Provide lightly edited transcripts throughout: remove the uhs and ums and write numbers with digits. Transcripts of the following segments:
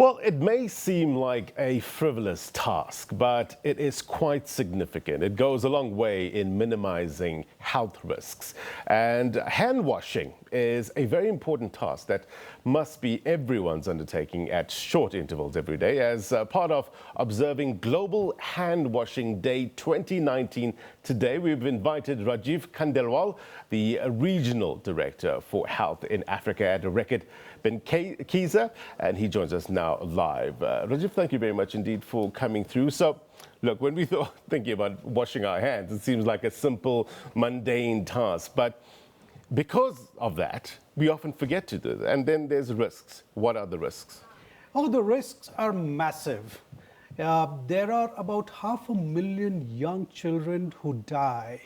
Well, it may seem like a frivolous task, but it is quite significant. It goes a long way in minimizing health risks. And hand washing is a very important task that must be everyone's undertaking at short intervals every day as part of observing Global Handwashing Day 2019. Today, we've invited Rajeev Khandelwal, the Regional Director for Health in Africa at Reckitt Benckiser, and he joins us now live. Rajeev, thank you very much indeed for coming through. So, look, when we thinking about washing our hands, it seems like a simple, mundane task, but because of that, we often forget to do that. And then there's risks. What are the risks? Oh, the risks are massive. There are about 500,000 young children who die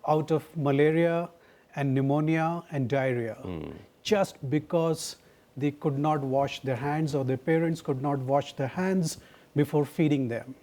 out of malaria and pneumonia and diarrhea just because they could not wash their hands or their parents could not wash their hands before feeding them.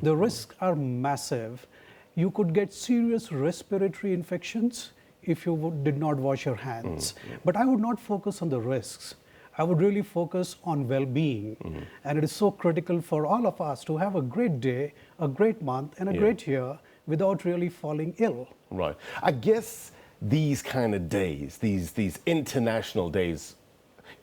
The risks are massive. You could get serious respiratory infections if you did not wash your hands. But I would not focus on the risks. I would really focus on well-being. And it is so critical for all of us to have a great day, a great month, and a great year without really falling ill. Right. I guess these kind of days, these international days,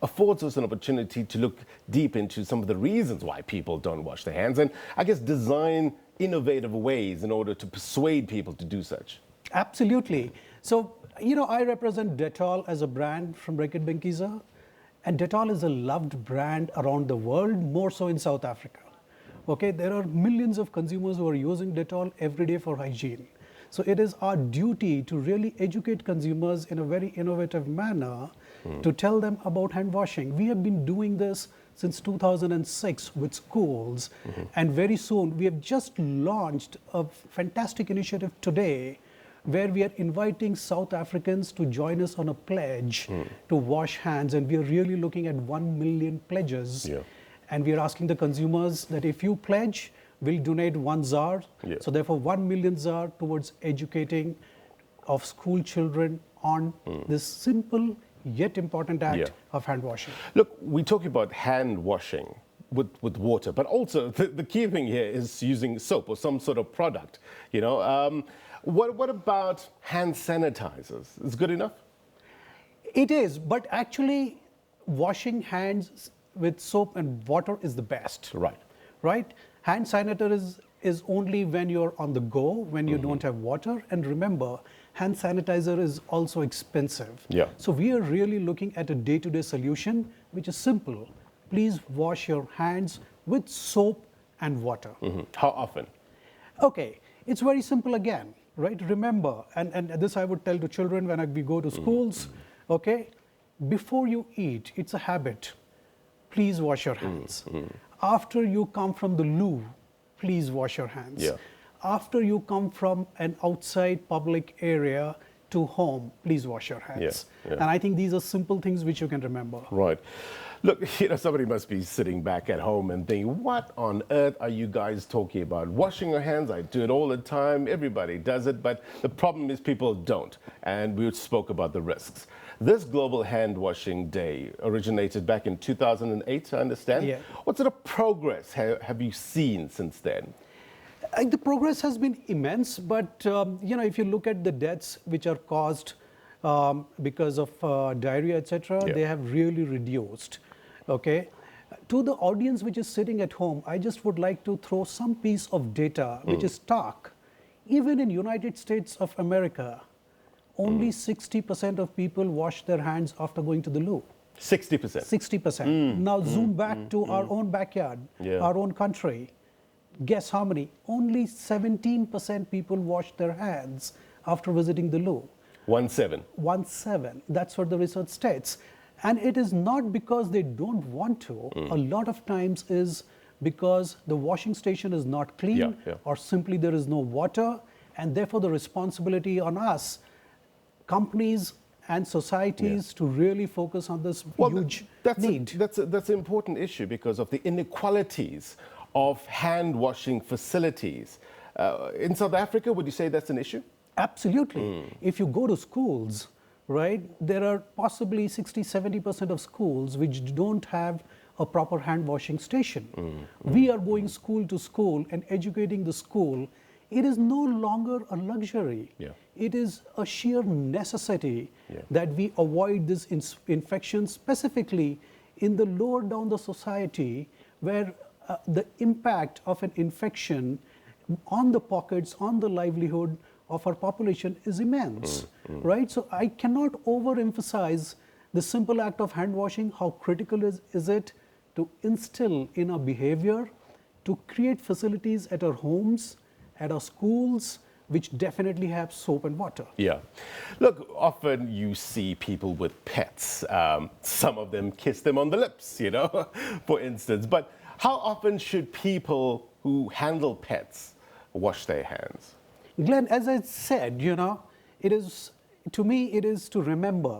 affords us an opportunity to look deep into some of the reasons why people don't wash their hands and I guess design innovative ways in order to persuade people to do such. Absolutely. So, you know, I represent Dettol as a brand from Reckitt Benckiser, and Dettol is a loved brand around the world, more so in South Africa. Okay, there are millions of consumers who are using Dettol every day for hygiene. So it is our duty to really educate consumers in a very innovative manner to tell them about hand washing. We have been doing this since 2006 with schools, and very soon we have just launched a fantastic initiative today where we are inviting South Africans to join us on a pledge to wash hands, and we are really looking at 1 million pledges. And we are asking the consumers that if you pledge, we'll donate 1 ZAR. So therefore 1 million ZAR towards educating of school children on this simple yet important act of hand washing. Look, we talk about hand washing with water, but also the key thing here is using soap or some sort of product, you know. What about hand sanitizers? Is good enough? It is, but actually washing hands with soap and water is the best. Right? Hand sanitizer is only when you're on the go, when you don't have water. And remember, hand sanitizer is also expensive. So we are really looking at a day-to-day solution, which is simple. Please wash your hands with soap and water. How often? Okay, it's very simple again. Right? Remember, and this I would tell to children when we go to schools, okay? Before you eat, it's a habit. Please wash your hands. After you come from the loo, please wash your hands. After you come from an outside public area to home, please wash your hands. And I think these are simple things which you can remember. Right. Look, you know, somebody must be sitting back at home and thinking, what on earth are you guys talking about? Washing your hands, I do it all the time. Everybody does it. But the problem is people don't. And we spoke about the risks. This Global Hand Washing Day originated back in 2008, I understand. What sort of progress have you seen since then? The progress has been immense, but you know, if you look at the deaths which are caused because of diarrhea, etc., they have really reduced. Okay, to the audience which is sitting at home, I just would like to throw some piece of data which is stark. Even in United States of America, only 60% of people wash their hands after going to the loo. 60%? 60%. Now zoom back to our own backyard, our own country. Guess how many? Only 17% people wash their hands after visiting the loo. 17. 17. That's what the research states. And it is not because they don't want to. A lot of times is because the washing station is not clean or simply there is no water. And therefore the responsibility on us, companies and societies to really focus on this huge need. That's an important issue because of the inequalities of hand washing facilities. In South Africa, would you say that's an issue? Absolutely. If you go to schools, right, there are possibly 60-70% of schools which don't have a proper hand washing station. We are going school to school and educating the school. It is no longer a luxury. Yeah. It is a sheer necessity Yeah. that we avoid this infection, specifically in the lower down the society, where the impact of an infection on the pockets, on the livelihood of our population is immense, right? So I cannot overemphasize the simple act of hand washing, how critical is it to instill in our behavior, to create facilities at our homes, at our schools, which definitely have soap and water. Yeah. Look, often you see people with pets. Some of them kiss them on the lips, for instance. But how often should people who handle pets wash their hands? Glenn, as I said, it is, to me, it is to remember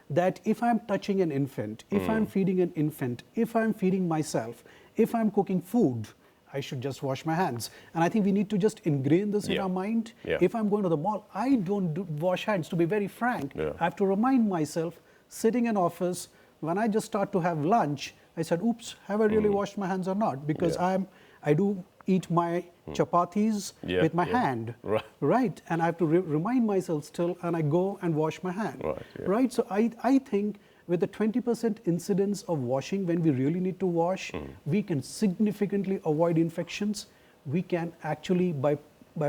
that if I'm touching an infant, if I'm feeding an infant, if I'm feeding myself, if I'm cooking food, I should just wash my hands. And I think we need to just ingrain this in our mind. Yeah. If I'm going to the mall, I don't wash hands, to be very frank. Yeah. I have to remind myself, sitting in office, when I just start to have lunch, I said, oops, have I really washed my hands or not? Because I do eat my chapatis with my hand, right? And I have to remind myself still, and I go and wash my hand, right? So I think with the 20% incidence of washing when we really need to wash, we can significantly avoid infections. We can actually, by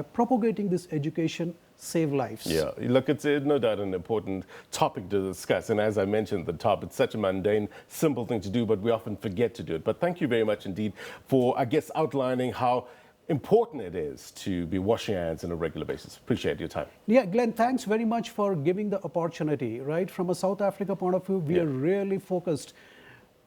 propagating this education, save lives. Yeah, look, it's no doubt an important topic to discuss. And as I mentioned at the top, it's such a mundane, simple thing to do, but we often forget to do it. But thank you very much indeed for, I guess, outlining how important it is to be washing hands on a regular basis. Appreciate your time. Yeah, Glenn, thanks very much for giving the opportunity, right? From a South Africa point of view, we are really focused.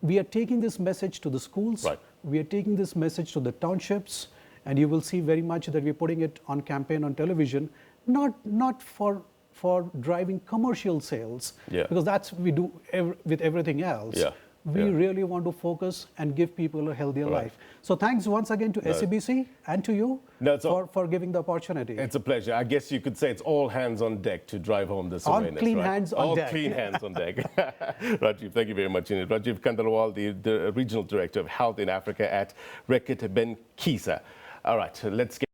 We are taking this message to the schools. Right. We are taking this message to the townships, and you will see very much that we're putting it on campaign on television, not for driving commercial sales, because that's we do with everything else. Yeah. We really want to focus and give people a healthier life. So thanks once again to SABC and to you for giving the opportunity. It's a pleasure. I guess you could say it's all hands on deck to drive home this awareness. Clean hands on deck. All clean hands on deck. Rajeev, thank you very much. Rajeev Khandelwal, the Regional Director of Health in Africa at Reckitt Benckiser. All right, let's get